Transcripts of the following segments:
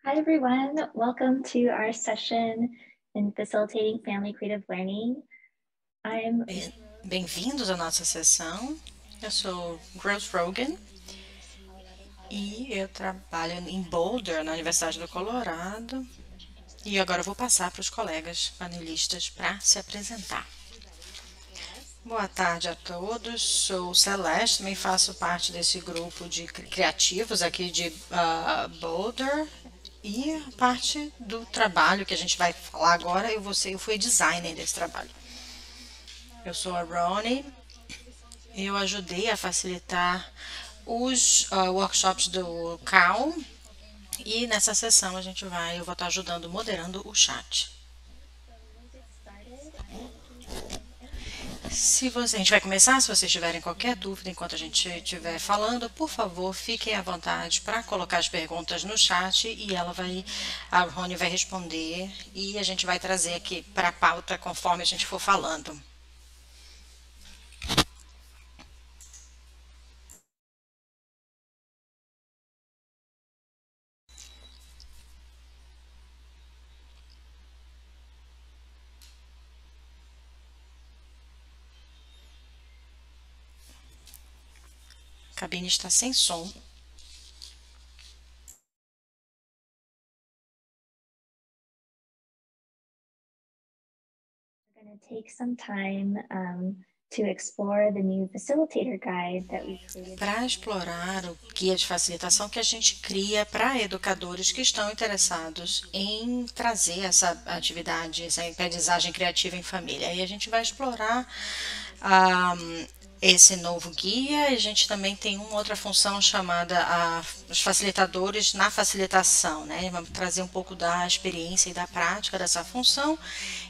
Hi, everyone. Welcome to our session in Facilitating Family Creative Learning. I'm Bem-vindos à nossa sessão. Eu sou Rose Rogan e eu trabalho em Boulder, na Universidade do Colorado. E agora eu vou passar para os colegas panelistas para se apresentar. Boa tarde a todos. Sou Celeste, também faço parte desse grupo de criativos aqui de Boulder. E a parte do trabalho que a gente vai falar agora, eu fui designer desse trabalho. Eu sou a Ronnie. Eu ajudei a facilitar os workshops do CAL e nessa sessão eu vou estar ajudando, moderando o chat. we'll get started. And A gente vai começar, se vocês tiverem qualquer dúvida enquanto a gente estiver falando, por favor, fiquem à vontade para colocar as perguntas no chat e a Rony vai responder e a gente vai trazer aqui para a pauta conforme a gente for falando. A cabine está sem som. we're going to take some time to explore the new facilitator guide that we created. Para explorar o guia de facilitação que a gente cria para educadores que estão interessados em trazer essa atividade, essa aprendizagem criativa em família. E a gente vai explorar esse novo guia. A gente também tem uma outra função chamada os facilitadores na facilitação, né? Vamos trazer um pouco da experiência e da prática dessa função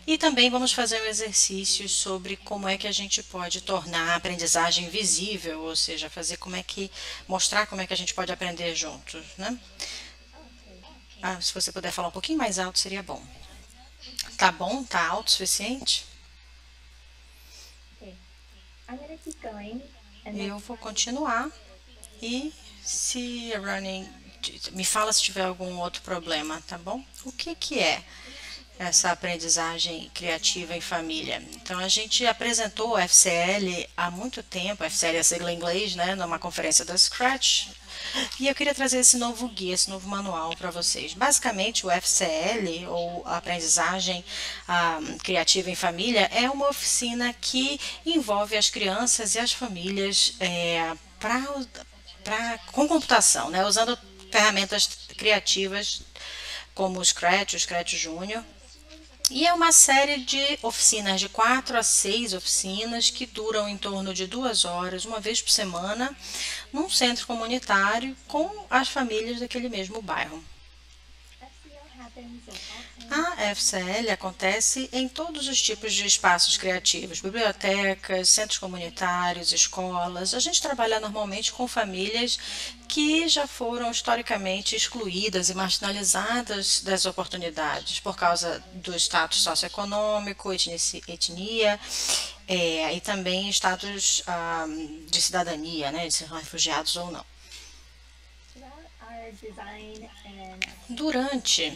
e também vamos fazer um exercício sobre como é que a gente pode tornar a aprendizagem visível, ou seja, mostrar como é que a gente pode aprender juntos, né? Se você puder falar um pouquinho mais alto seria bom. Tá bom? Tá alto o suficiente? Okay, I'm going to keep going. And then Eu vou continuar e se a Running me fala se tiver algum outro problema, tá bom? O que é essa aprendizagem criativa em família? Então a gente apresentou o FCL há muito tempo, FCL é a sigla em inglês, né, numa conferência da Scratch. E eu queria trazer esse novo guia, esse novo manual para vocês. Basicamente, o FCL, ou a aprendizagem criativa em família, é uma oficina que envolve as crianças e as famílias com computação, né, usando ferramentas criativas como o Scratch Júnior. E é uma série de oficinas, de 4 a 6 oficinas, que duram em torno de 2 horas, uma vez por semana, num centro comunitário com as famílias daquele mesmo bairro. FCL happens in all kinds. A FCL acontece em todos os tipos de espaços criativos, bibliotecas, centros comunitários, escolas. A gente trabalha normalmente com famílias que já foram historicamente excluídas e marginalizadas das oportunidades por causa do status socioeconômico, etnia, e também status de cidadania, né, de ser refugiados ou não. Throughout our design and Durante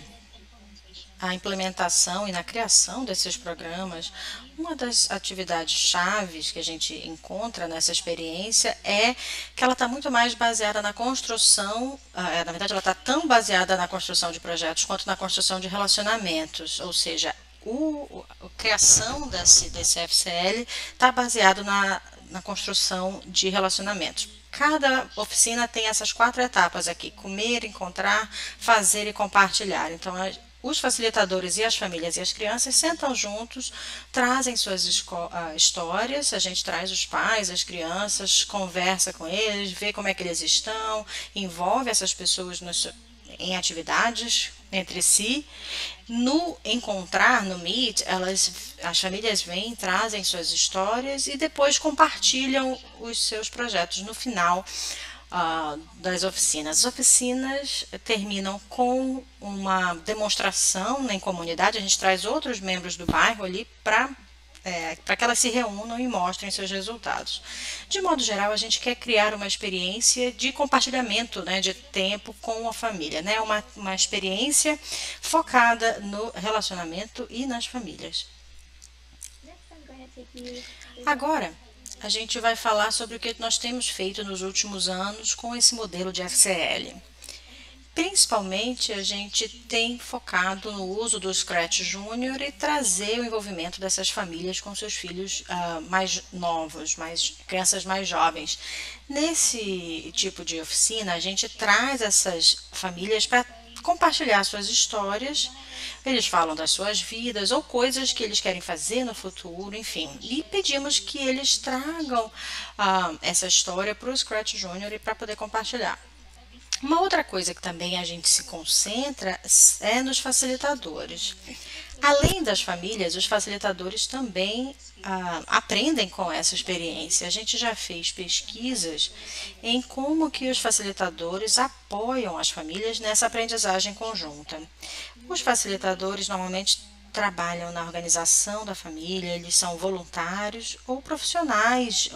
a implementação e na criação desses programas, uma das atividades chaves que a gente encontra nessa experiência é que ela está muito mais baseada na construção, na verdade ela está tão baseada na construção de projetos quanto na construção de relacionamentos, ou seja, a criação desse FCL está baseado na construção de relacionamentos. Cada oficina tem essas 4 etapas aqui: comer, encontrar, fazer e compartilhar. Então, os facilitadores e as famílias e as crianças sentam juntos, trazem suas histórias, a gente traz os pais, as crianças, conversa com eles, vê como é que eles estão, envolve essas pessoas em atividades entre si. No encontrar, no Meet, as famílias vêm, trazem suas histórias e depois compartilham os seus projetos no final das oficinas. As oficinas terminam com uma demonstração em comunidade. A gente traz outros membros do bairro ali para para que elas se reúnam e mostrem seus resultados. De modo geral, a gente quer criar uma experiência de compartilhamento, né, de tempo com a família, né, uma experiência focada no relacionamento e nas famílias. Agora, a gente vai falar sobre o que nós temos feito nos últimos anos com esse modelo de FCL. Principalmente, a gente tem focado no uso do Scratch Junior e trazer o envolvimento dessas famílias com seus filhos mais novos, crianças mais jovens. Nesse tipo de oficina, a gente traz essas famílias para compartilhar suas histórias. Eles falam das suas vidas ou coisas que eles querem fazer no futuro, enfim. E pedimos que eles tragam essa história para o Scratch Junior e para poder compartilhar. Uma outra coisa que também a gente se concentra é nos facilitadores. Além das famílias, os facilitadores também aprendem com essa experiência. A gente já fez pesquisas em como que os facilitadores apoiam as famílias nessa aprendizagem conjunta. Os facilitadores normalmente trabalham na organização da família, eles são voluntários ou profissionais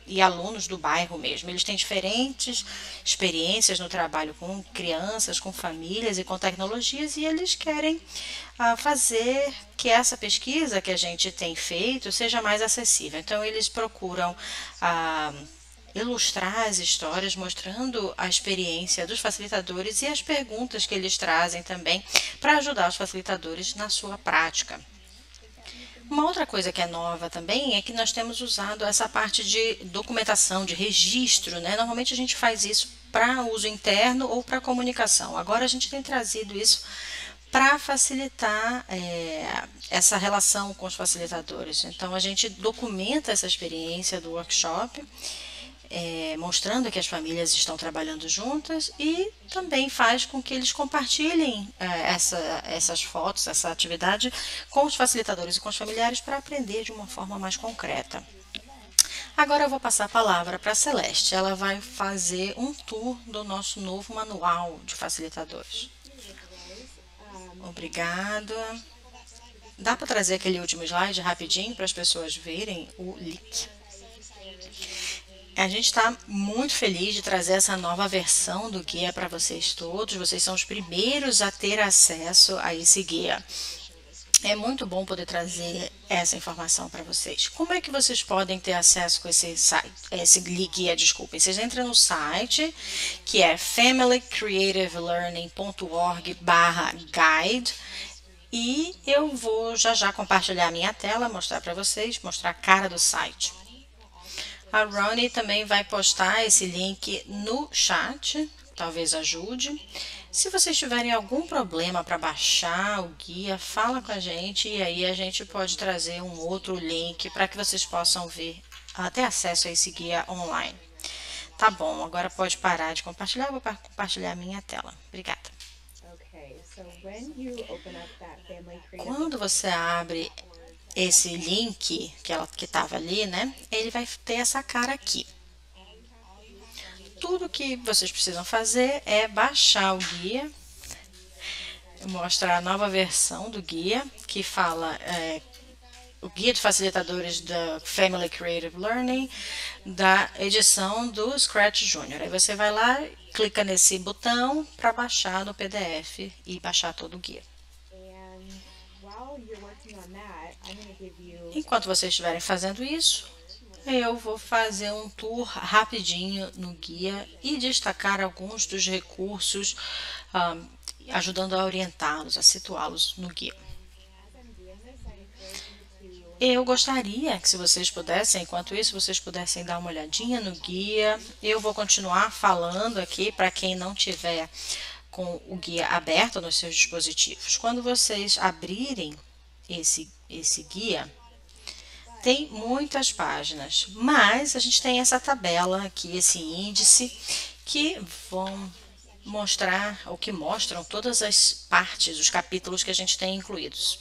e alunos do bairro mesmo. Eles têm diferentes experiências no trabalho com crianças, com famílias e com tecnologias e eles querem fazer que essa pesquisa que a gente tem feito seja mais acessível. Então, eles procuram ilustrar as histórias, mostrando a experiência dos facilitadores e as perguntas que eles trazem também para ajudar os facilitadores na sua prática. Uma outra coisa que é nova também é que nós temos usado essa parte de documentação, de registro, né? Normalmente a gente faz isso para uso interno ou para comunicação. Agora a gente tem trazido isso para facilitar essa relação com os facilitadores. Então a gente documenta essa experiência do workshop, mostrando que as famílias estão trabalhando juntas e também faz com que eles compartilhem essas fotos, essa atividade com os facilitadores e com os familiares para aprender de uma forma mais concreta. Agora eu vou passar a palavra para a Celeste. Ela vai fazer um tour do nosso novo manual de facilitadores. Obrigada. Dá para trazer aquele último slide rapidinho para as pessoas verem o link? A gente está muito feliz de trazer essa nova versão do guia para vocês todos. Vocês são os primeiros a ter acesso a esse guia. É muito bom poder trazer essa informação para vocês. Como é que vocês podem ter acesso com esse site, esse guia, desculpem. Vocês entram no site, que é familycreativelearning.org/guide, e eu vou já compartilhar a minha tela, mostrar para vocês, mostrar a cara do site. A Ronnie também vai postar esse link no chat, talvez ajude. Se vocês tiverem algum problema para baixar o guia, fala com a gente e aí a gente pode trazer um outro link para que vocês possam ter acesso a esse guia online. Tá bom, agora pode parar de compartilhar, eu vou compartilhar a minha tela. Obrigada. Quando você abre esse link que estava ali, né? Ele vai ter essa cara aqui. Tudo que vocês precisam fazer é baixar o guia, mostrar a nova versão do guia, que fala o guia de facilitadores da Family Creative Learning, da edição do Scratch Junior. Aí você vai lá, clica nesse botão para baixar no PDF e baixar todo o guia. Enquanto vocês estiverem fazendo isso, eu vou fazer um tour rapidinho no guia e destacar alguns dos recursos, ajudando a orientá-los, a situá-los no guia. Eu gostaria que, se vocês pudessem, enquanto isso, vocês pudessem dar uma olhadinha no guia. Eu vou continuar falando aqui para quem não tiver com o guia aberto nos seus dispositivos. Quando vocês abrirem esse guia, tem muitas páginas, mas a gente tem essa tabela aqui, esse índice, que vão mostrar, ou que mostram todas as partes, os capítulos que a gente tem incluídos.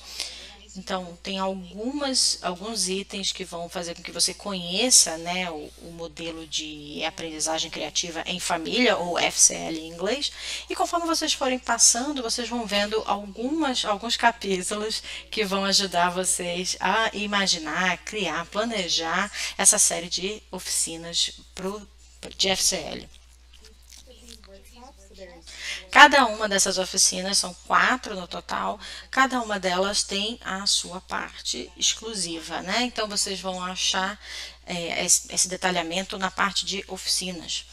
Então, tem alguns itens que vão fazer com que você conheça, né, o modelo de aprendizagem criativa em família, ou FCL em inglês, e conforme vocês forem passando, vocês vão vendo alguns capítulos que vão ajudar vocês a imaginar, criar, planejar essa série de oficinas de FCL. Cada uma dessas oficinas, são 4 no total, cada uma delas tem a sua parte exclusiva, né? Então vocês vão achar esse detalhamento na parte de oficinas.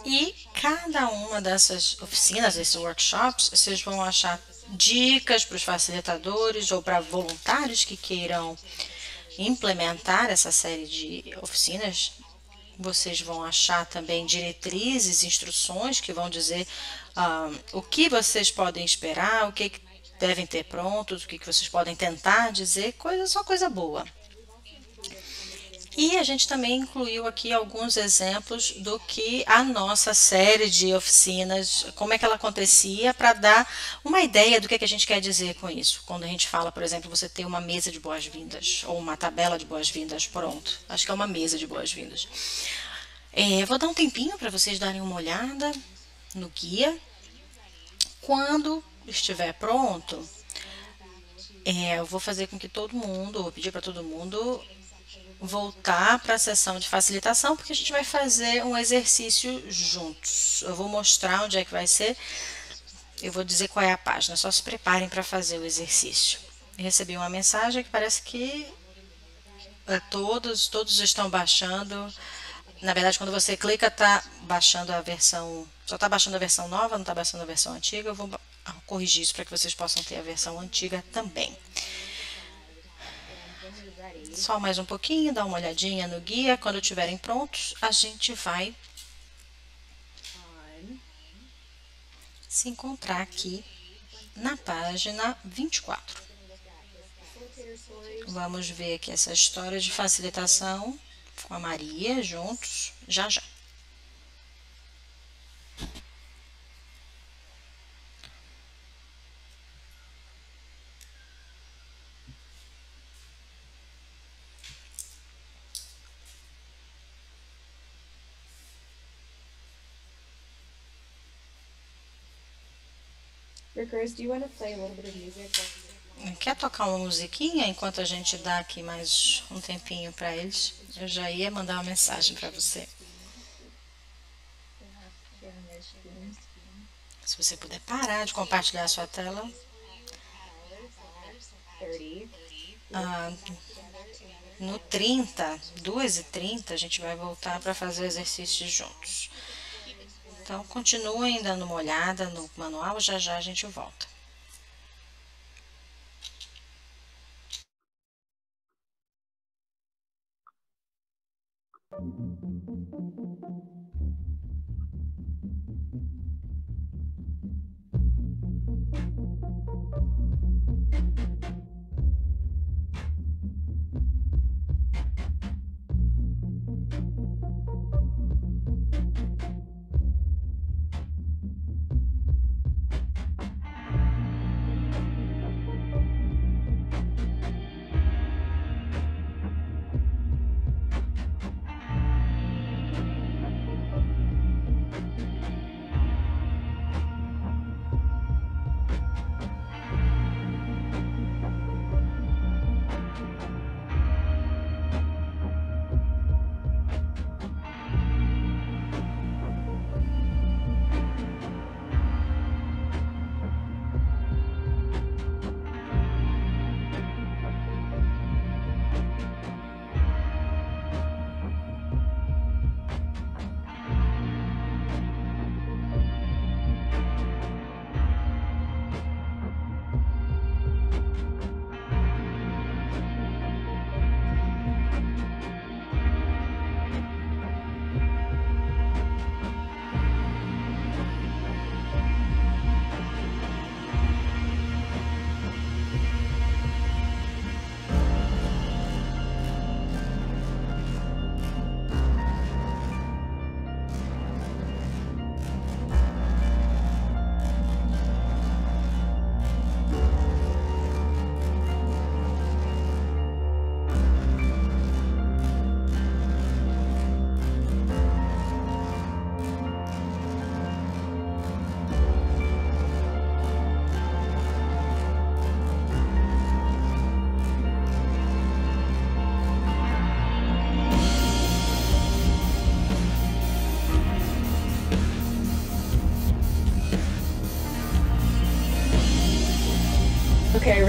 E cada uma dessas oficinas, esses workshops, vocês vão achar dicas para os facilitadores ou para voluntários que queiram implementar essa série de oficinas. Vocês vão achar também diretrizes, instruções que vão dizer o que vocês podem esperar, o que devem ter prontos, o que vocês podem tentar dizer, só coisa boa. E a gente também incluiu aqui alguns exemplos do que a nossa série de oficinas, como é que ela acontecia, para dar uma ideia do que a gente quer dizer com isso. Quando a gente fala, por exemplo, você ter uma mesa de boas-vindas ou uma tabela de boas-vindas, pronto. Acho que é uma mesa de boas-vindas. Vou dar um tempinho para vocês darem uma olhada no guia. Quando estiver pronto, eu vou fazer com que vou pedir para todo mundo voltar para a sessão de facilitação, porque a gente vai fazer um exercício juntos. Eu vou mostrar onde é que vai ser, eu vou dizer qual é a página, só se preparem para fazer o exercício. Eu recebi uma mensagem que parece que todos estão baixando. Na verdade, quando você clica, está baixando a versão, só está baixando a versão nova, não está baixando a versão antiga. Eu vou corrigir isso para que vocês possam ter a versão antiga também. Só mais um pouquinho, dá uma olhadinha no guia. Quando estiverem prontos, a gente vai se encontrar aqui na página 24. Vamos ver aqui essa história de facilitação com a Maria juntos, já já. Rickers, do you want to play a little bit of music? Quer tocar uma musiquinha enquanto a gente dá aqui mais um tempinho para eles? Eu já ia mandar uma mensagem para você. Se você puder parar de compartilhar a sua tela. No 30, 2h30, a gente vai voltar para fazer o exercício juntos. Então, continuem dando uma olhada no manual, já já a gente volta.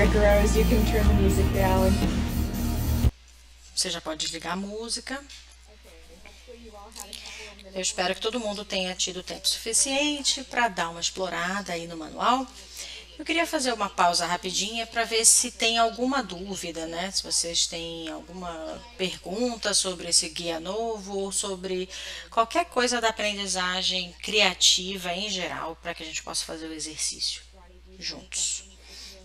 grows, you can turn the music down. Você já pode desligar a música. Hopefully you all had a couple of minutes. Eu espero que todo mundo tenha tido tempo suficiente para dar uma explorada aí no manual. Eu queria fazer uma pausa rapidinha para ver se tem alguma dúvida, né? Se vocês têm alguma pergunta sobre esse guia novo ou sobre qualquer coisa da aprendizagem criativa em geral, para que a gente possa fazer o exercício juntos.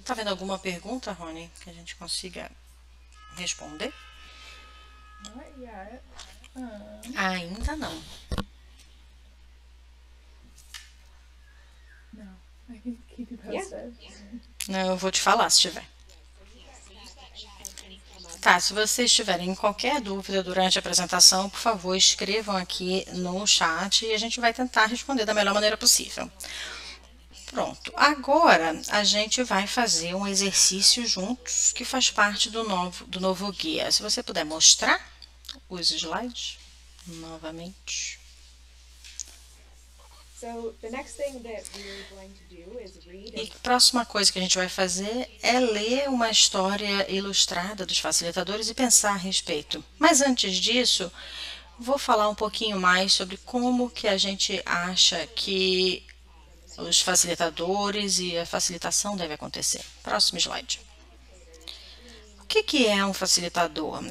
Tá vendo alguma pergunta, Rony, que a gente consiga responder? Not yet. Ainda não. No, I can keep you posted. Não, eu vou te falar se tiver. Tá, se vocês tiverem qualquer dúvida durante a apresentação, por favor, escrevam aqui no chat e a gente vai tentar responder da melhor maneira possível. Pronto, agora a gente vai fazer um exercício juntos que faz parte do novo guia. Se você puder mostrar os slides novamente. So the next thing that we're going to do is read E a próxima coisa que a gente vai fazer é ler uma história ilustrada dos facilitadores e pensar a respeito. Mas antes disso, vou falar um pouquinho mais sobre como que a gente acha que os facilitadores e a facilitação deve acontecer. Próximo slide. O que é um facilitador?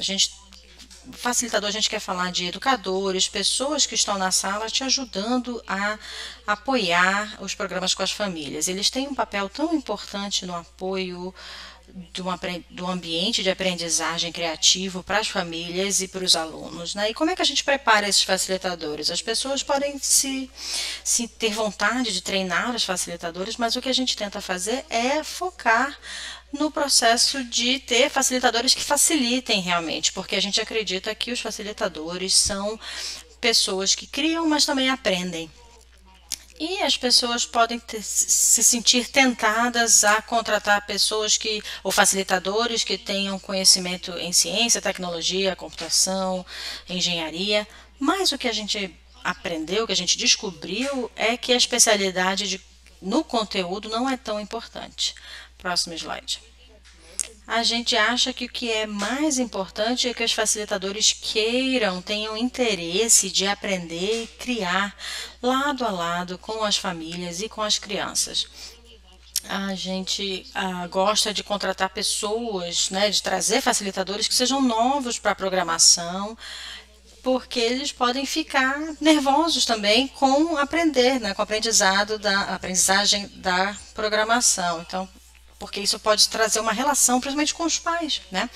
Facilitador, a gente quer falar de educadores, pessoas que estão na sala te ajudando a apoiar os programas com as famílias. Eles têm um papel tão importante no apoio do ambiente de aprendizagem criativo para as famílias e para os alunos, né? E como é que a gente prepara esses facilitadores? As pessoas podem se ter vontade de treinar os facilitadores, mas o que a gente tenta fazer é focar no processo de ter facilitadores que facilitem realmente, porque a gente acredita que os facilitadores são pessoas que criam, mas também aprendem. E as pessoas podem se sentir tentadas a contratar pessoas ou facilitadores que tenham conhecimento em ciência, tecnologia, computação, engenharia, mas o que a gente aprendeu, o que a gente descobriu é que a especialidade no conteúdo não é tão importante. Próximo slide. A gente acha que o que é mais importante é que os facilitadores tenham interesse de aprender e criar lado a lado com as famílias e com as crianças. A gente gosta de contratar pessoas, né, de trazer facilitadores que sejam novos para a programação, porque eles podem ficar nervosos também com aprender, né, com a aprendizagem da programação. Então, porque isso pode trazer uma relação, principalmente com os pais, né?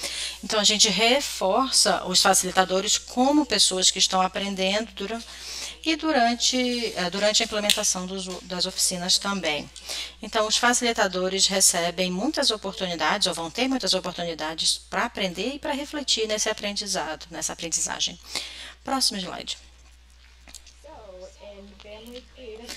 Então, a gente reforça os facilitadores como pessoas que estão aprendendo durante a implementação das oficinas também. Então, os facilitadores recebem muitas oportunidades, ou vão ter muitas oportunidades para aprender e para refletir nesse aprendizado, nessa aprendizagem. Próximo slide. so in family creative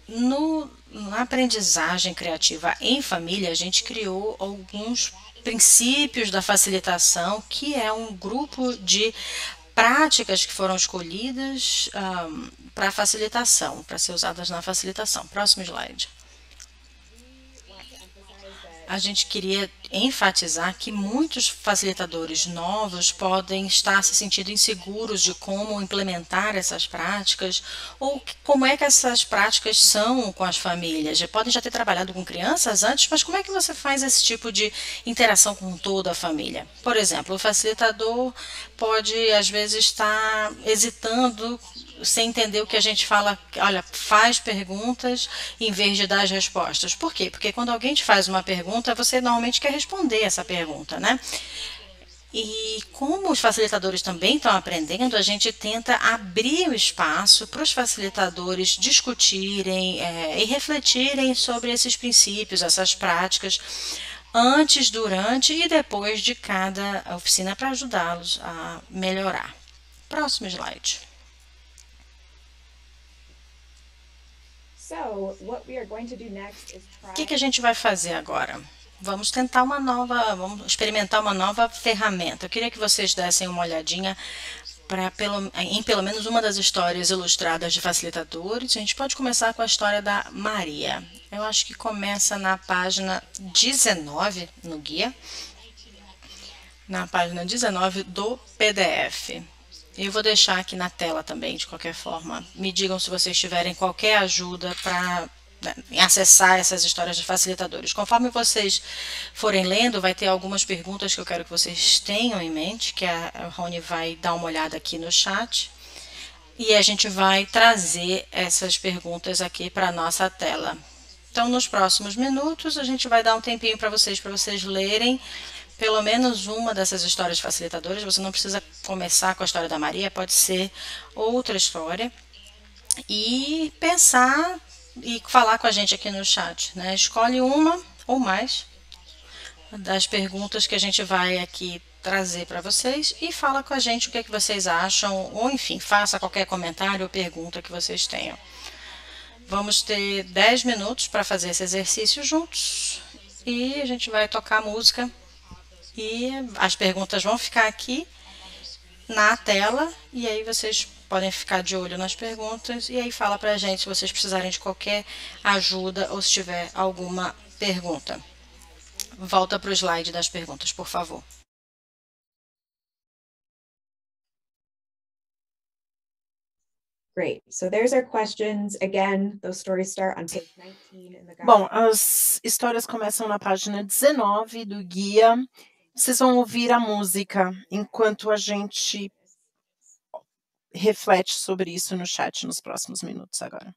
learning. Na aprendizagem criativa em família, a gente criou alguns princípios da facilitação, que é um grupo de práticas que foram escolhidas para facilitação, para ser usadas na facilitação. Próximo slide. A gente queria enfatizar que muitos facilitadores novos podem estar se sentindo inseguros de como implementar essas práticas ou como é que essas práticas são com as famílias. Podem já ter trabalhado com crianças antes, mas como é que você faz esse tipo de interação com toda a família? Por exemplo, o facilitador pode, às vezes, estar hesitando sem entender o que a gente fala, olha, faz perguntas em vez de dar as respostas. Por quê? Porque quando alguém te faz uma pergunta, você normalmente quer responder essa pergunta, né? E como os facilitadores também estão aprendendo, a gente tenta abrir o espaço para os facilitadores discutirem e refletirem sobre esses princípios, essas práticas, antes, durante e depois de cada oficina para ajudá-los a melhorar. Próximo slide. So what we are going to do next is O que a gente vai fazer agora? Vamos vamos experimentar uma nova ferramenta. Eu queria que vocês dessem uma olhadinha em pelo menos uma das histórias ilustradas de facilitadores. A gente pode começar com a história da Maria. Eu acho que começa na página 19 no guia, na página 19 do PDF. Eu vou deixar aqui na tela também, de qualquer forma. Me digam se vocês tiverem qualquer ajuda para acessar essas histórias de facilitadores. Conforme vocês forem lendo, vai ter algumas perguntas que eu quero que vocês tenham em mente, que a Rony vai dar uma olhada aqui no chat. E a gente vai trazer essas perguntas aqui para a nossa tela. Então, nos próximos minutos, a gente vai dar um tempinho para vocês lerem pelo menos uma dessas histórias facilitadoras. Você não precisa começar com a história da Maria, pode ser outra história. E pensar e falar com a gente aqui no chat, né? Escolhe uma ou mais das perguntas que a gente vai aqui trazer para vocês e fala com a gente o que é que vocês acham, ou enfim, faça qualquer comentário ou pergunta que vocês tenham. Vamos ter 10 minutos para fazer esse exercício juntos e a gente vai tocar música e as perguntas vão ficar aqui na tela e aí vocês podem ficar de olho nas perguntas e aí fala pra gente se vocês precisarem de qualquer ajuda ou se tiver alguma pergunta. Volta para o slide das perguntas, por favor. Great. So there's our questions. Again, those stories start on page 19 in the guide. Bom, as histórias começam na página 19 do guia. Vocês vão ouvir a música enquanto a gente reflete sobre isso no chat nos próximos minutos agora.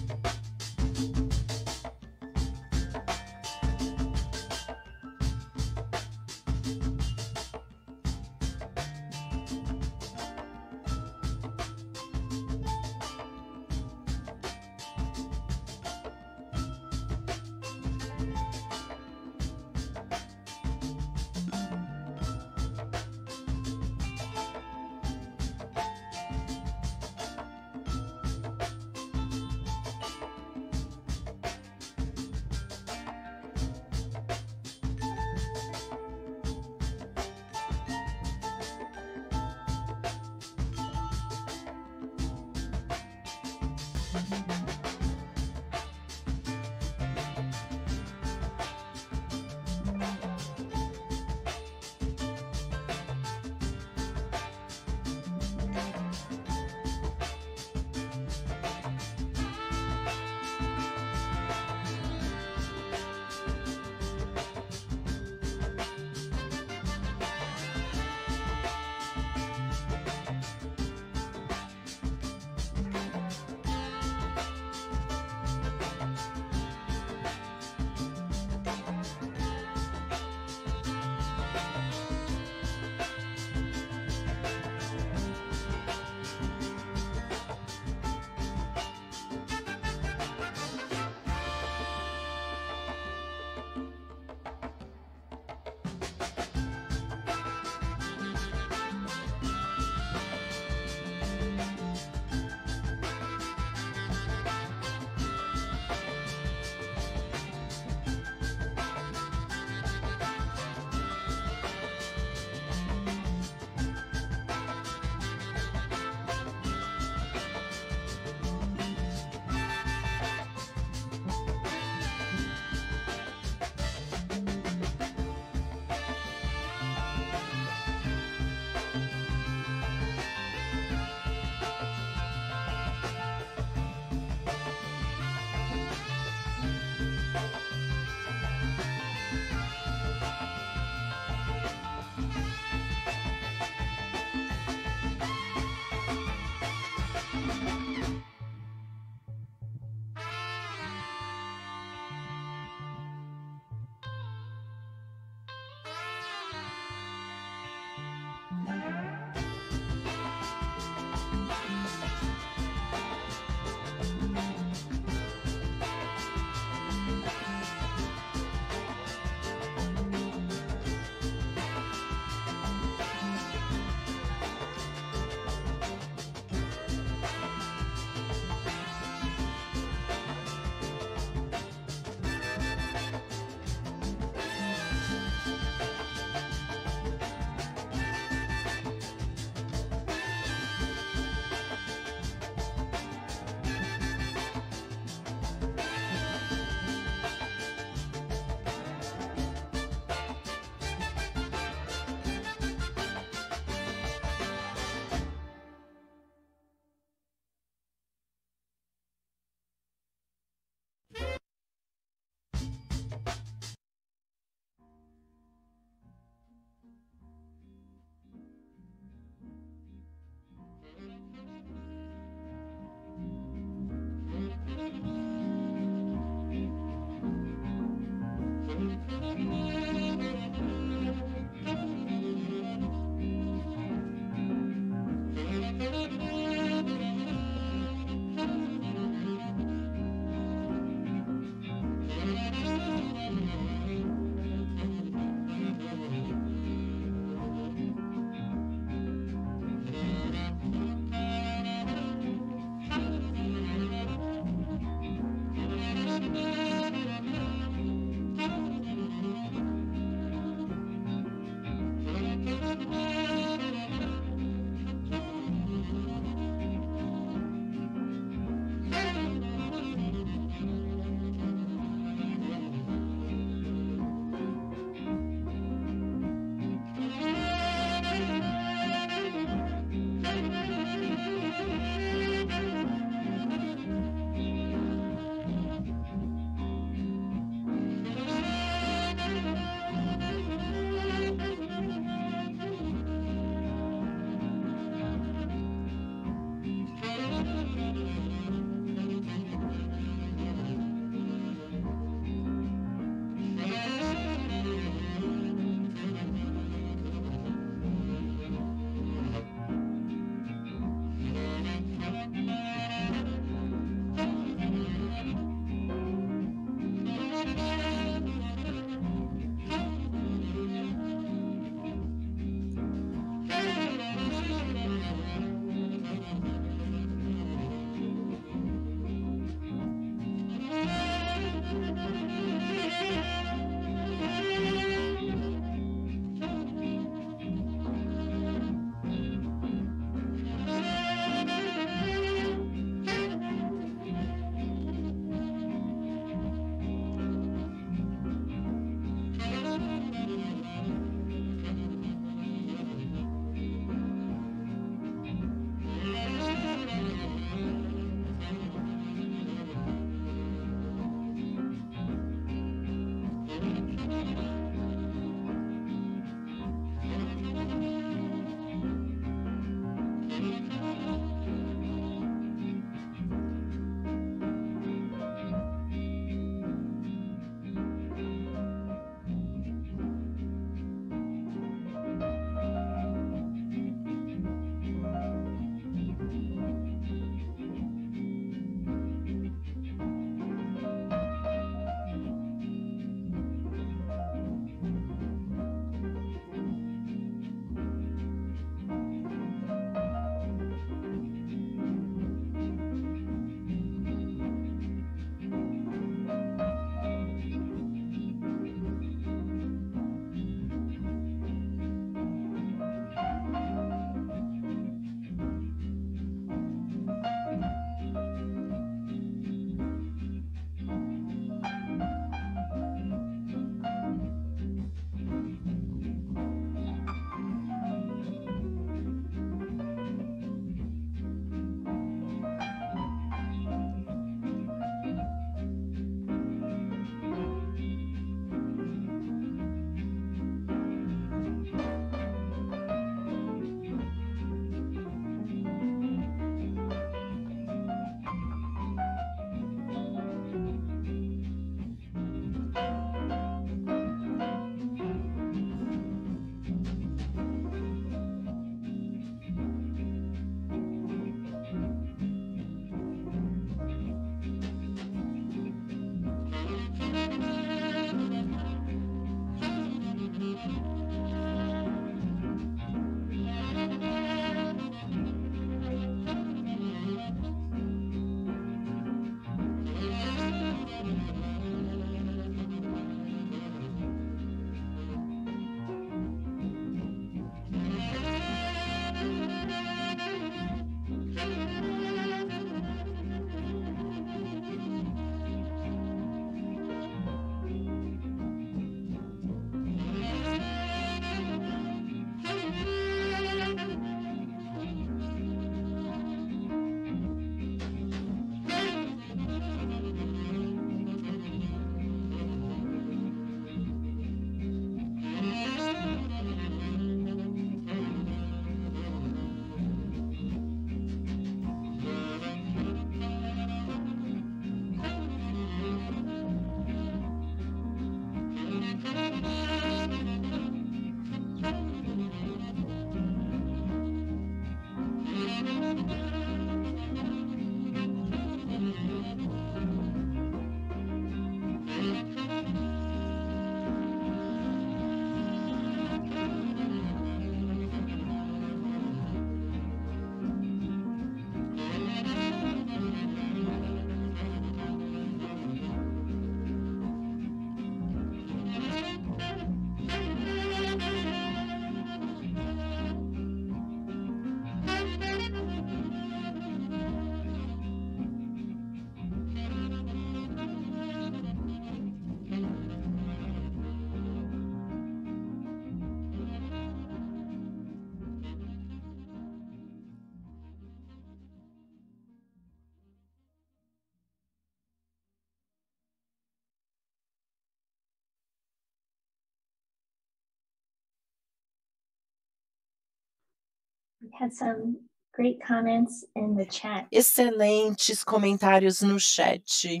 had some great comments in the chat. Excelentes comentários no chat.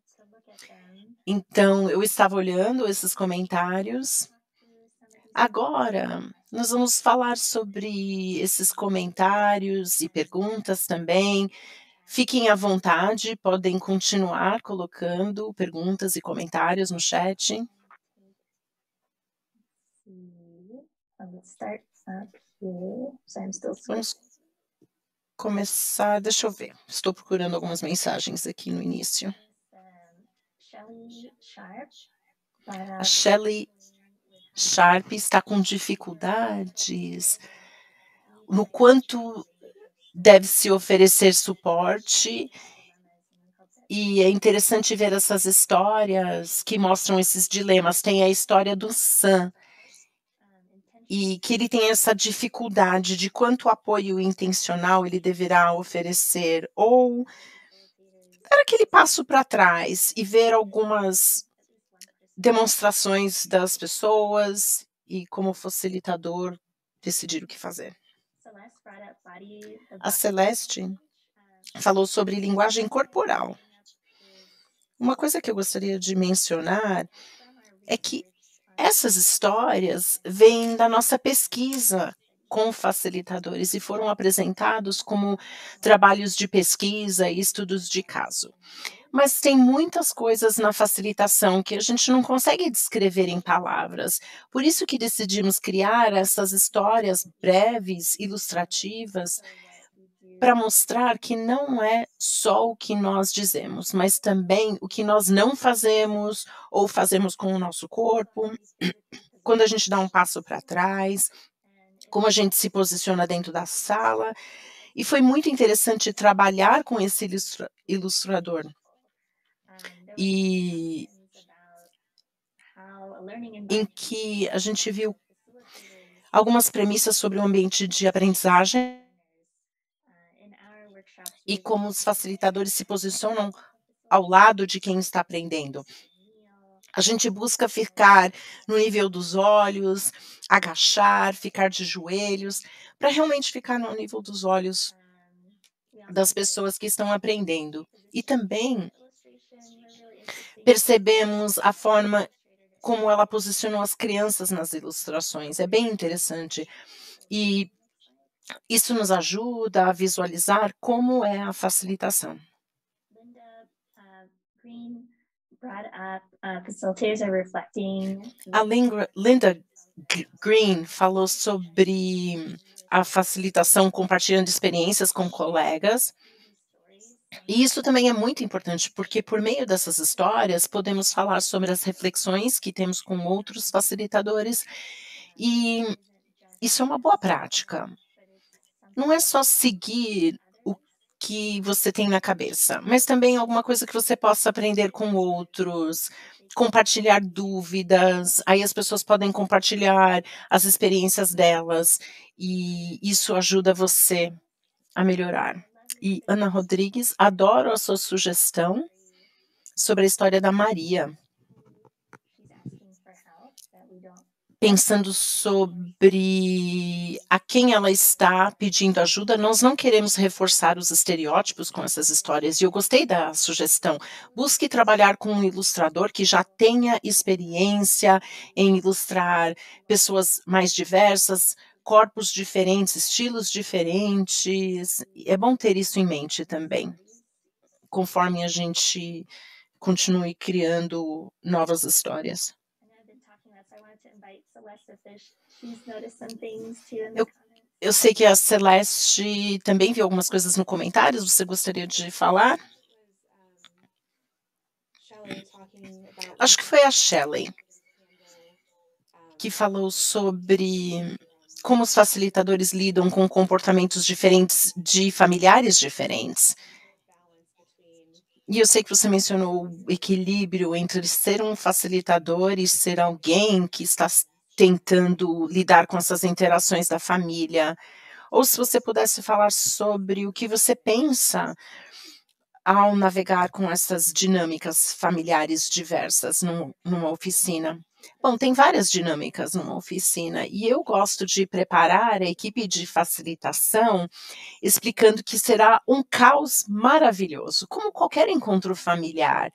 So look at them. Então, eu estava olhando esses comentários. Agora, nós vamos falar sobre esses comentários e perguntas também. Fiquem à vontade, podem continuar colocando perguntas e comentários no chat. Let's start up here. So I'm still Vamos começar, deixa eu ver. Estou procurando algumas mensagens aqui no início. Shelley Sharp. A Shelley Sharp está com dificuldades no quanto deve se oferecer suporte, e é interessante ver essas histórias que mostram esses dilemas. Tem a história do Sam, e que ele tem essa dificuldade de quanto apoio intencional ele deverá oferecer, ou dar aquele passo para trás e ver algumas demonstrações das pessoas e, como facilitador, decidir o que fazer. A Celeste falou sobre linguagem corporal. Uma coisa que eu gostaria de mencionar é que essas histórias vêm da nossa pesquisa com facilitadores e foram apresentados como trabalhos de pesquisa e estudos de caso. Mas tem muitas coisas na facilitação que a gente não consegue descrever em palavras. Por isso que decidimos criar essas histórias breves, ilustrativas, para mostrar que não é só o que nós dizemos, mas também o que nós não fazemos ou fazemos com o nosso corpo, quando a gente dá um passo para trás, como a gente se posiciona dentro da sala. E foi muito interessante trabalhar com esse ilustrador. E em que a gente viu algumas premissas sobre o ambiente de aprendizagem e como os facilitadores se posicionam ao lado de quem está aprendendo. A gente busca ficar no nível dos olhos, agachar, ficar de joelhos, para realmente ficar no nível dos olhos das pessoas que estão aprendendo. E também percebemos a forma como ela posicionou as crianças nas ilustrações. É bem interessante. E isso nos ajuda a visualizar como é a facilitação. A Linda Green falou sobre a facilitação compartilhando experiências com colegas. E isso também é muito importante, porque por meio dessas histórias podemos falar sobre as reflexões que temos com outros facilitadores, e isso é uma boa prática. Não é só seguir o que você tem na cabeça, mas também alguma coisa que você possa aprender com outros, compartilhar dúvidas, aí as pessoas podem compartilhar as experiências delas, e isso ajuda você a melhorar. E Ana Rodrigues, adoro a sua sugestão sobre a história da Maria. Pensando sobre a quem ela está pedindo ajuda, nós não queremos reforçar os estereótipos com essas histórias. E eu gostei da sugestão. Busque trabalhar com um ilustrador que já tenha experiência em ilustrar pessoas mais diversas, corpos diferentes, estilos diferentes. É bom ter isso em mente também, conforme a gente continue criando novas histórias. Eu sei que a Celeste também viu algumas coisas no comentários. Você gostaria de falar? Acho que foi a Shelley que falou sobre como os facilitadores lidam com comportamentos diferentes de familiares diferentes. E eu sei que você mencionou o equilíbrio entre ser um facilitador e ser alguém que está tentando lidar com essas interações da família. Ou se você pudesse falar sobre o que você pensa ao navegar com essas dinâmicas familiares diversas numa oficina. Bom, tem várias dinâmicas numa oficina e eu gosto de preparar a equipe de facilitação explicando que será um caos maravilhoso, como qualquer encontro familiar.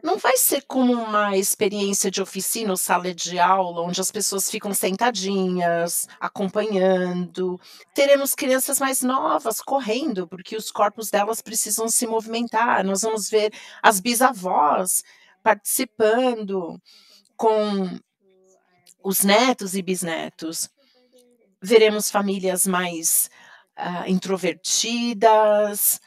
Não vai ser como uma experiência de oficina ou sala de aula, onde as pessoas ficam sentadinhas, acompanhando. Teremos crianças mais novas correndo, porque os corpos delas precisam se movimentar. Nós vamos ver as bisavós participando com os netos e bisnetos. Veremos famílias mais introvertidas,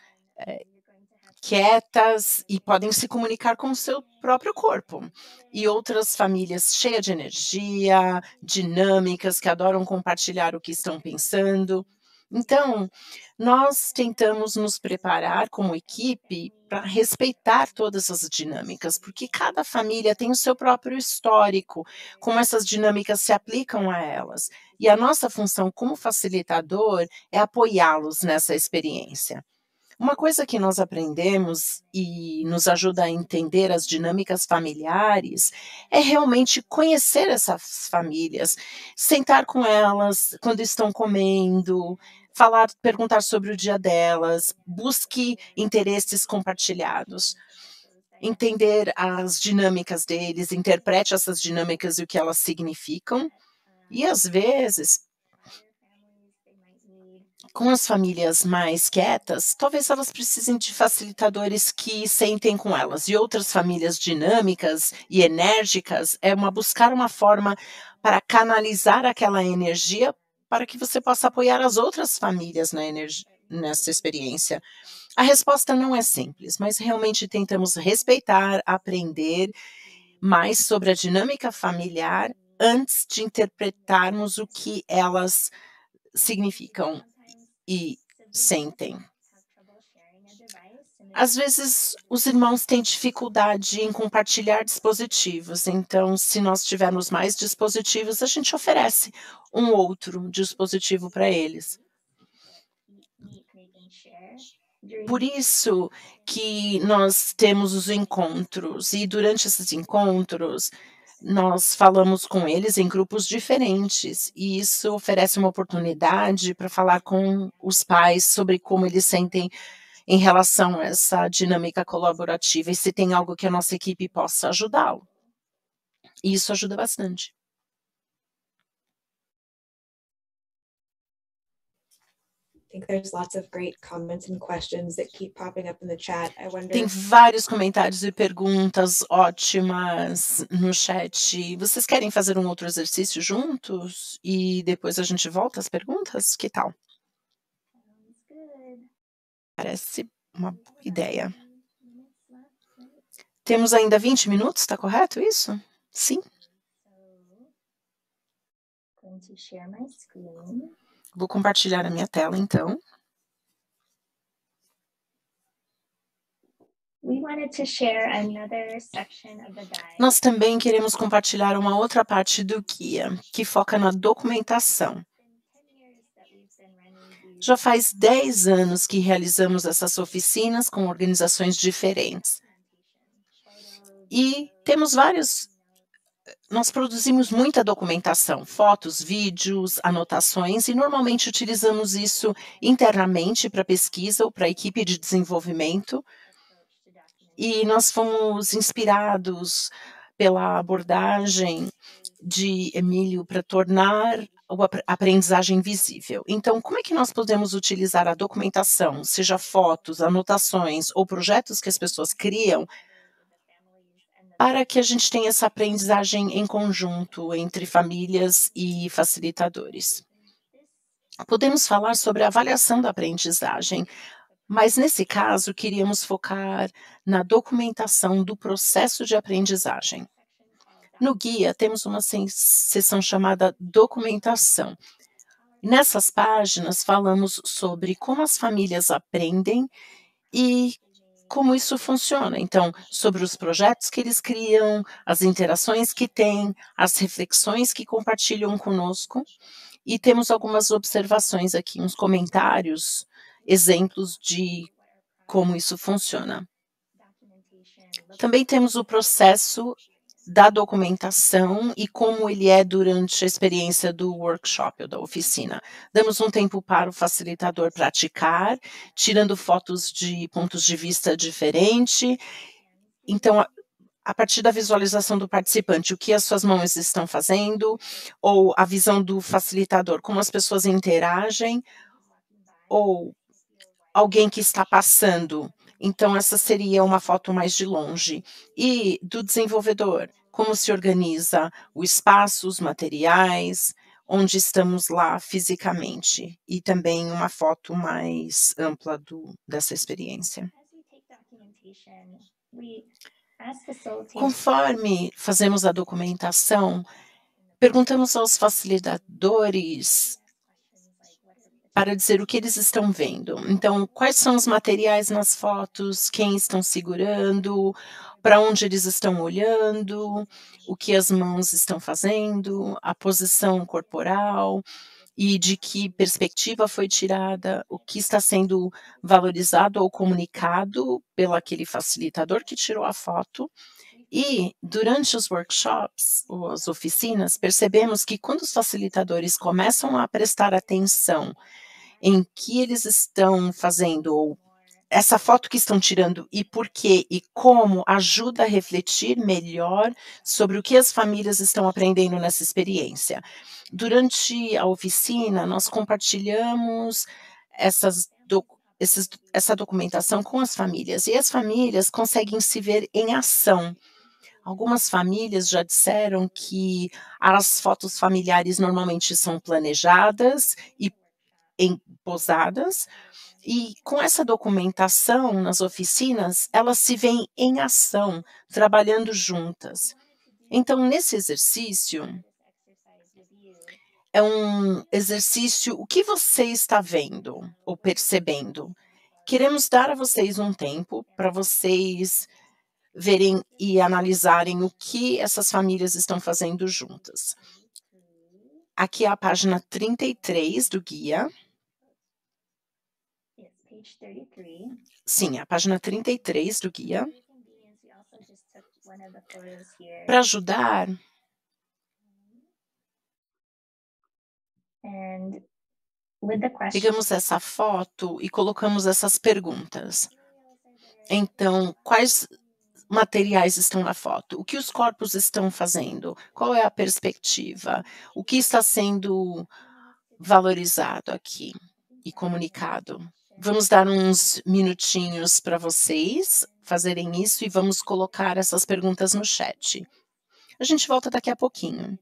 quietas e podem se comunicar com o seu próprio corpo. E outras famílias cheias de energia, dinâmicas, que adoram compartilhar o que estão pensando. Então, nós tentamos nos preparar como equipe para respeitar todas as dinâmicas, porque cada família tem o seu próprio histórico, como essas dinâmicas se aplicam a elas. E a nossa função como facilitador é apoiá-los nessa experiência. Uma coisa que nós aprendemos e nos ajuda a entender as dinâmicas familiares é realmente conhecer essas famílias, sentar com elas quando estão comendo, falar, perguntar sobre o dia delas, busque interesses compartilhados, entender as dinâmicas deles, interprete essas dinâmicas e o que elas significam. E às vezes, com as famílias mais quietas, talvez elas precisem de facilitadores que sentem com elas. E outras famílias dinâmicas e enérgicas buscar uma forma para canalizar aquela energia para que você possa apoiar as outras famílias nessa experiência. A resposta não é simples, mas realmente tentamos respeitar, aprender mais sobre a dinâmica familiar antes de interpretarmos o que elas significam e sentem. Às vezes, os irmãos têm dificuldade em compartilhar dispositivos, então, se nós tivermos mais dispositivos, a gente oferece um outro dispositivo para eles. Por isso que nós temos os encontros, e durante esses encontros, nós falamos com eles em grupos diferentes, e isso oferece uma oportunidade para falar com os pais sobre como eles sentem em relação a essa dinâmica colaborativa e se tem algo que a nossa equipe possa ajudá-lo. E isso ajuda bastante. I think there's lots of great comments and questions that keep popping up in the chat. I wonder. Tem vários comentários e perguntas ótimas no chat. Vocês querem fazer um outro exercício juntos e depois a gente volta às perguntas? Que tal? Parece uma boa ideia. Temos ainda 20 minutos, está correto isso? Sim. Going to share my screen. Vou compartilhar a minha tela, então. We wanted to share another section of the guide. Nós também queremos compartilhar uma outra parte do guia, que foca na documentação. Já faz 10 anos que realizamos essas oficinas com organizações diferentes. E temos nós produzimos muita documentação, fotos, vídeos, anotações, e normalmente utilizamos isso internamente para pesquisa ou para a equipe de desenvolvimento. E nós fomos inspirados pela abordagem de Emílio para tornar a aprendizagem visível. Então, como é que nós podemos utilizar a documentação, seja fotos, anotações ou projetos que as pessoas criam, para que a gente tenha essa aprendizagem em conjunto entre famílias e facilitadores? Podemos falar sobre a avaliação da aprendizagem, mas nesse caso queríamos focar na documentação do processo de aprendizagem. No guia temos uma seção chamada documentação. Nessas páginas falamos sobre como as famílias aprendem e como isso funciona. Então, sobre os projetos que eles criam, as interações que têm, as reflexões que compartilham conosco. E temos algumas observações aqui, uns comentários, exemplos de como isso funciona. Também temos o processo da documentação e como ele é durante a experiência do workshop ou da oficina. Damos um tempo para o facilitador praticar, tirando fotos de pontos de vista diferentes. Então, a partir da visualização do participante, o que as suas mãos estão fazendo, ou a visão do facilitador, como as pessoas interagem, ou alguém que está passando. Então, essa seria uma foto mais de longe. E do desenvolvedor, como se organiza o espaço, os materiais, onde estamos lá fisicamente. E também uma foto mais ampla dessa experiência. Conforme fazemos a documentação, perguntamos aos facilitadores para dizer o que eles estão vendo. Então, quais são os materiais nas fotos, quem estão segurando, para onde eles estão olhando, o que as mãos estão fazendo, a posição corporal e de que perspectiva foi tirada, o que está sendo valorizado ou comunicado pelo aquele facilitador que tirou a foto. E, durante os workshops, ou as oficinas, percebemos que quando os facilitadores começam a prestar atenção em que eles estão fazendo, ou essa foto que estão tirando e por quê e como, ajuda a refletir melhor sobre o que as famílias estão aprendendo nessa experiência. Durante a oficina, nós compartilhamos essa documentação com as famílias, e as famílias conseguem se ver em ação. Algumas famílias já disseram que as fotos familiares normalmente são planejadas e posadas, e com essa documentação nas oficinas, elas se veem em ação, trabalhando juntas. Então, nesse exercício, é um exercício, o que você está vendo ou percebendo? Queremos dar a vocês um tempo para vocês verem e analisarem o que essas famílias estão fazendo juntas. Aqui é a página 33 do guia. Sim, a página 33 do guia. Para ajudar, pegamos essa foto e colocamos essas perguntas. Então, quais materiais estão na foto? O que os corpos estão fazendo? Qual é a perspectiva? O que está sendo valorizado aqui e comunicado? Vamos dar uns minutinhos para vocês fazerem isso e vamos colocar essas perguntas no chat. A gente volta daqui a pouquinho.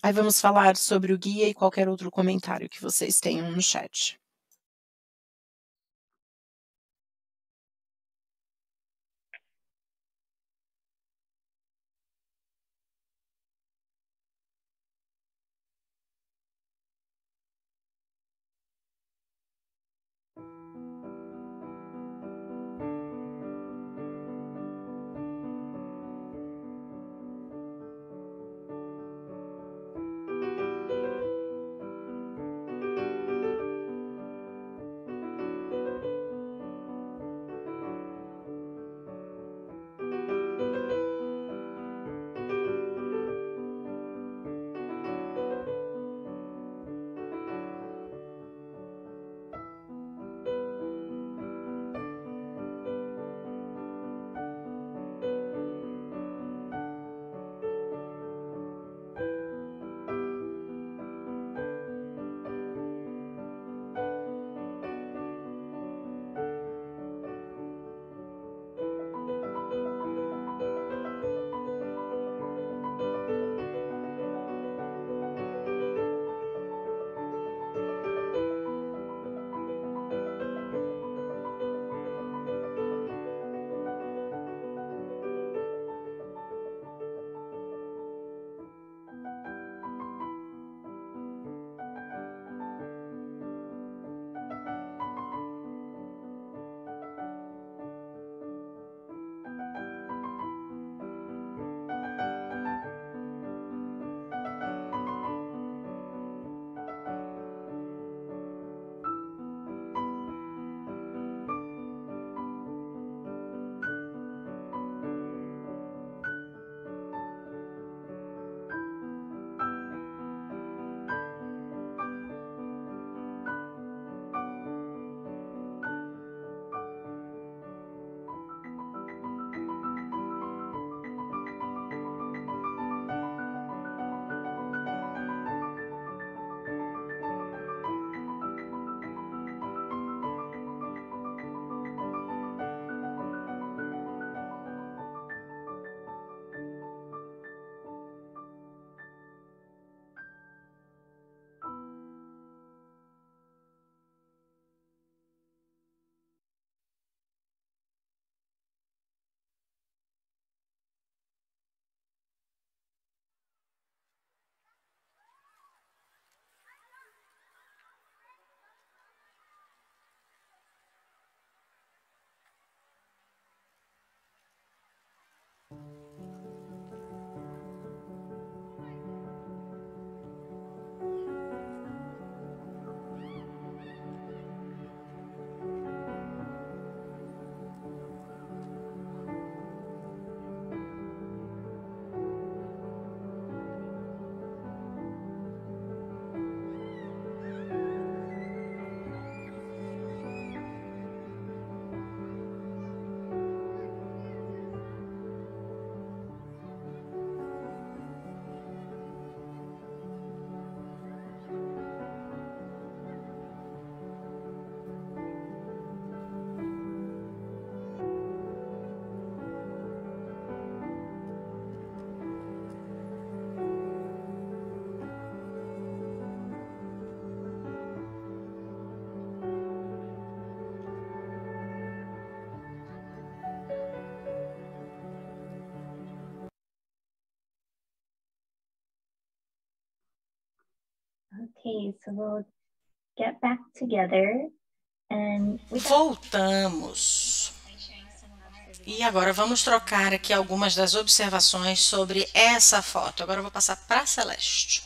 Aí vamos falar sobre o guia e qualquer outro comentário que vocês tenham no chat. Okay, so we'll get back together and Voltamos. E agora vamos trocar aqui algumas das observações sobre essa foto. Agora eu vou passar para a Celeste.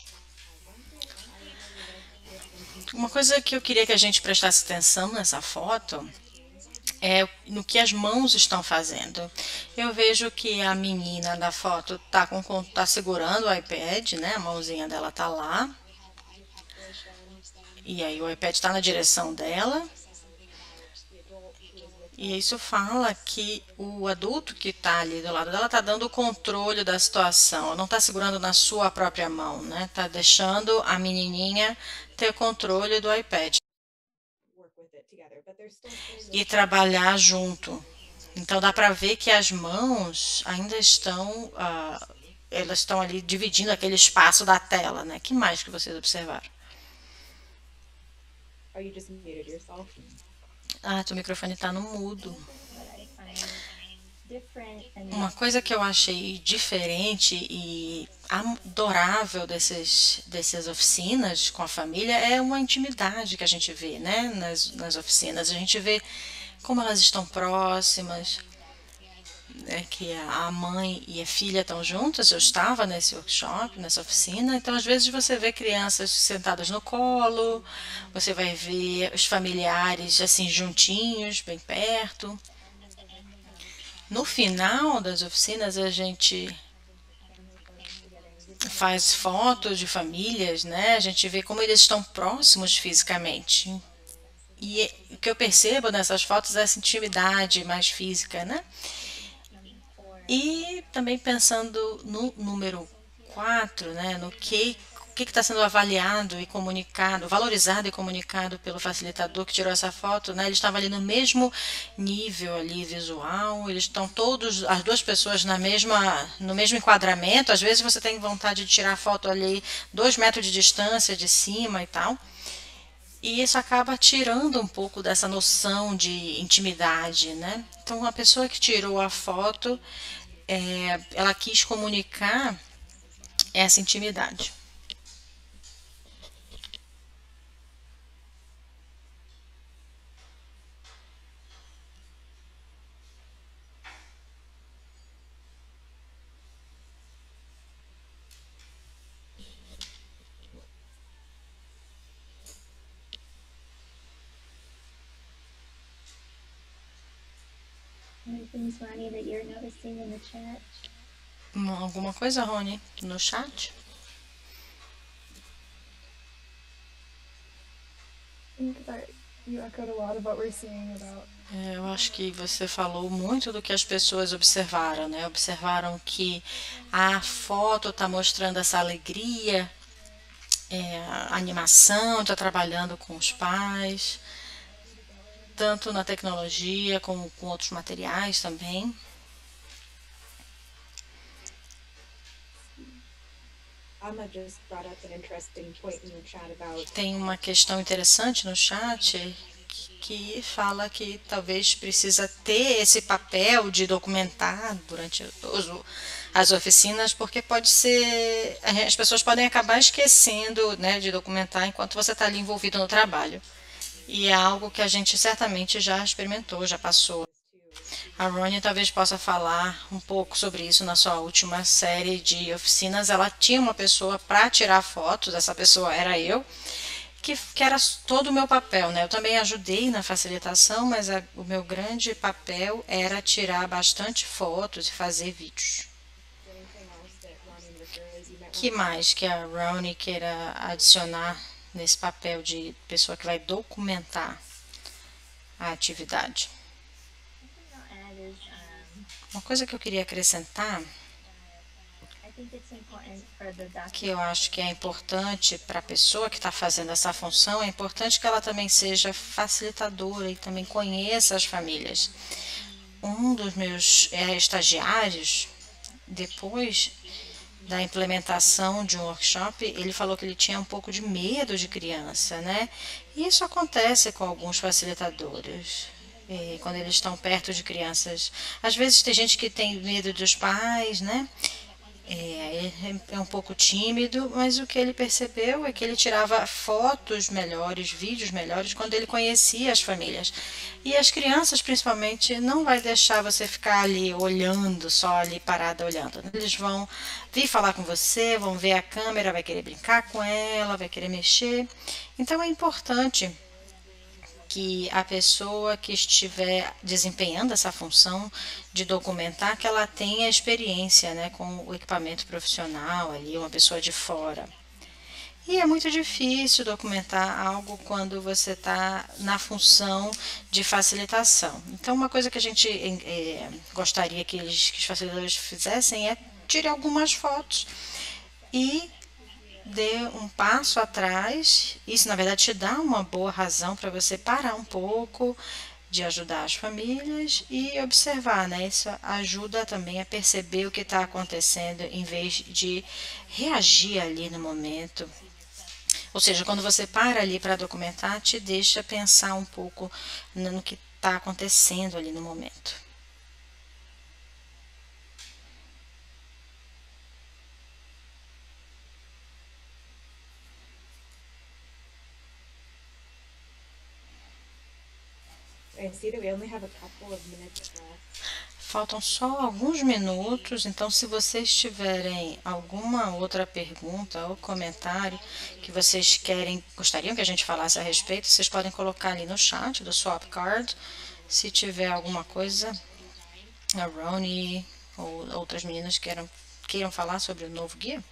Uma coisa que eu queria que a gente prestasse atenção nessa foto é no que as mãos estão fazendo. Eu vejo que a menina da foto tá segurando o iPad, né? A mãozinha dela tá lá. E aí o iPad está na direção dela. E isso fala que o adulto que está ali do lado dela está dando o controle da situação, não está segurando na sua própria mão, né? Está deixando a menininha ter controle do iPad e trabalhar junto. Então dá para ver que as mãos ainda estão, elas estão ali dividindo aquele espaço da tela, né? Que mais que vocês observaram? Oh, you just muted yourself. Ah, teu microfone está no mudo. Uma coisa que eu achei diferente e adorável dessas oficinas com a família é uma intimidade que a gente vê, né, nas oficinas. A gente vê como elas estão próximas, né, que a mãe e a filha estão juntas. Eu estava nesse workshop, nessa oficina, então às vezes você vê crianças sentadas no colo, você vai ver os familiares assim juntinhos, bem perto. No final das oficinas a gente faz fotos de famílias, né? A gente vê como eles estão próximos fisicamente. E o que eu percebo nessas fotos é essa intimidade mais física, né? E também pensando no número 4, né, no que está sendo avaliado e comunicado, valorizado e comunicado pelo facilitador que tirou essa foto, né? Ele estava ali no mesmo nível ali visual, eles estão todos, as duas pessoas no mesmo enquadramento. Às vezes você tem vontade de tirar a foto ali 2 metros de distância de cima e tal. E isso acaba tirando um pouco dessa noção de intimidade, né? Então, a pessoa que tirou a foto, ela quis comunicar essa intimidade. any things, Ronnie, that you're noticing in the chat? Alguma coisa, Rony, no chat? I think that you echoed a lot of what we're seeing about. Eu acho que você falou muito do que as pessoas observaram, né? Observaram que a foto está mostrando essa alegria, a animação, está trabalhando com os pais, tanto na tecnologia como com outros materiais também. Amma just brought up an interesting point in the chat about Tem uma questão interessante no chat que fala que talvez precisa ter esse papel de documentar durante as oficinas, porque pode ser, as pessoas podem acabar esquecendo, né, de documentar enquanto você está ali envolvido no trabalho. E é algo que a gente certamente já experimentou, já passou. A Ronnie talvez possa falar um pouco sobre isso na sua última série de oficinas. Ela tinha uma pessoa para tirar fotos, essa pessoa era eu, que era todo o meu papel, né? Eu também ajudei na facilitação, mas o meu grande papel era tirar bastante fotos e fazer vídeos. Que mais que a Ronnie queira adicionar nesse papel de pessoa que vai documentar a atividade? Uma coisa que eu queria acrescentar, que eu acho que é importante para a pessoa que está fazendo essa função, é importante que ela também seja facilitadora e também conheça as famílias. Um dos meus estagiários, depois da implementação de um workshop, ele falou que ele tinha um pouco de medo de criança, né? E isso acontece com alguns facilitadores. Quando eles estão perto de crianças. Às vezes tem gente que tem medo dos pais, né? é um pouco tímido, mas o que ele percebeu é que ele tirava fotos melhores, vídeos melhores quando ele conhecia as famílias. E as crianças, principalmente, não vai deixar você ficar ali olhando, só ali parada olhando. Eles vão vir falar com você, vão ver a câmera, vai querer brincar com ela, vai querer mexer. Então é importante que a pessoa que estiver desempenhando essa função de documentar, que ela tenha experiência, né, com o equipamento profissional ali, uma pessoa de fora. E é muito difícil documentar algo quando você está na função de facilitação. Então, uma coisa que a gente gostaria que os facilitadores fizessem é tirar algumas fotos e dê um passo atrás. Isso, na verdade, te dá uma boa razão para você parar um pouco de ajudar as famílias e observar, né? Isso ajuda também a perceber o que está acontecendo em vez de reagir ali no momento. Ou seja, quando você para ali para documentar, te deixa pensar um pouco no que está acontecendo ali no momento. I see that we only have a couple of minutes left. Faltam só alguns minutos, então se vocês tiverem alguma outra pergunta ou comentário que vocês gostariam que a gente falasse a respeito, vocês podem colocar ali no chat do Swapcard. Se tiver alguma coisa, a Roni ou outras meninas queiram falar sobre o novo guia.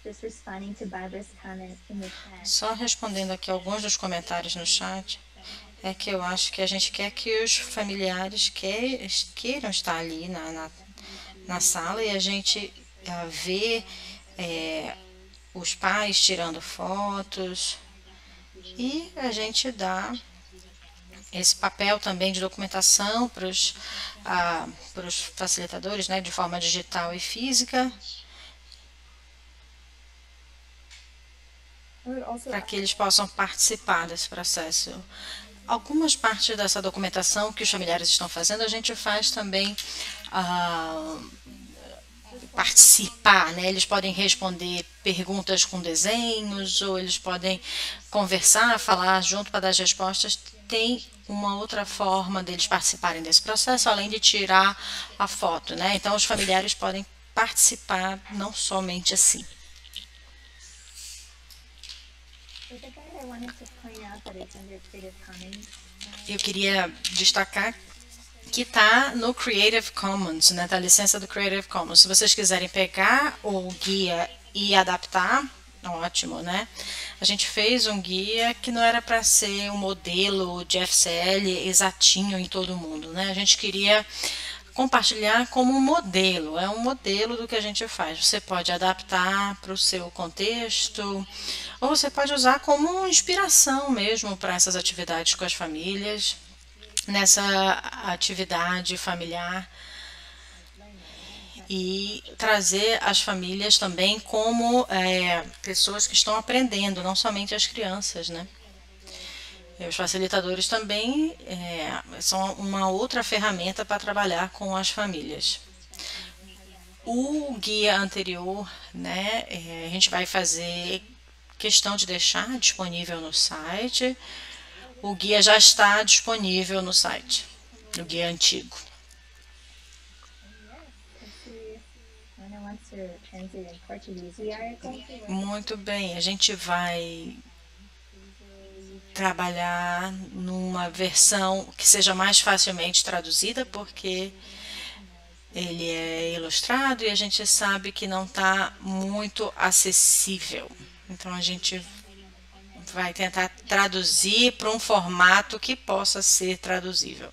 Just responding to Barbara's comment in the chat. Só respondendo aqui alguns dos comentários no chat, é que eu acho que a gente quer que os familiares queiram estar ali na sala e a gente vê os pais tirando fotos e a gente dá esse papel também de documentação para os facilitadores, né, de forma digital e física, para que eles possam participar desse processo. Algumas partes dessa documentação que os familiares estão fazendo, a gente faz também participar, né? Eles podem responder perguntas com desenhos, ou eles podem conversar, falar junto para dar as respostas. Tem uma outra forma deles participarem desse processo, além de tirar a foto, né? Então, os familiares podem participar não somente assim. Eu queria destacar que está no Creative Commons, né, da licença do Creative Commons. Se vocês quiserem pegar o guia e adaptar, ótimo, né? A gente fez um guia que não era para ser um modelo de FCL exatinho em todo mundo, né? A gente queria compartilhar como um modelo, é um modelo do que a gente faz. Você pode adaptar para o seu contexto, ou você pode usar como inspiração mesmo para essas atividades com as famílias, nessa atividade familiar, e trazer as famílias também como pessoas que estão aprendendo, não somente as crianças, né? E os facilitadores também são uma outra ferramenta para trabalhar com as famílias. O guia anterior, né, a gente vai fazer questão de deixar disponível no site. O guia já está disponível no site, no guia antigo. Muito bem, a gente vai trabalhar numa versão que seja mais facilmente traduzida, porque ele é ilustrado e a gente sabe que não está muito acessível. Então, a gente vai tentar traduzir para um formato que possa ser traduzível.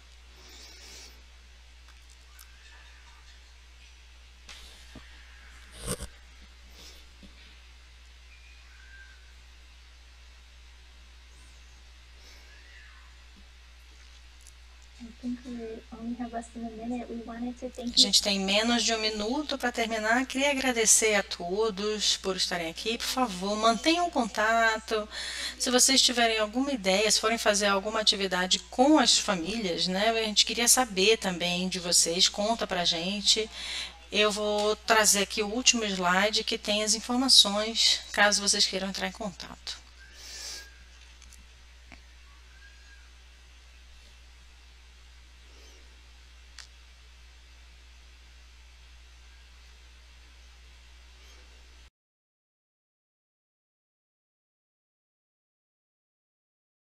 A gente tem menos de um minuto para terminar. Queria agradecer a todos por estarem aqui. Por favor, mantenham contato. Se vocês tiverem alguma ideia, se forem fazer alguma atividade com as famílias, né? A gente queria saber também de vocês. Conta pra gente. Eu vou trazer aqui o último slide que tem as informações, caso vocês queiram entrar em contato.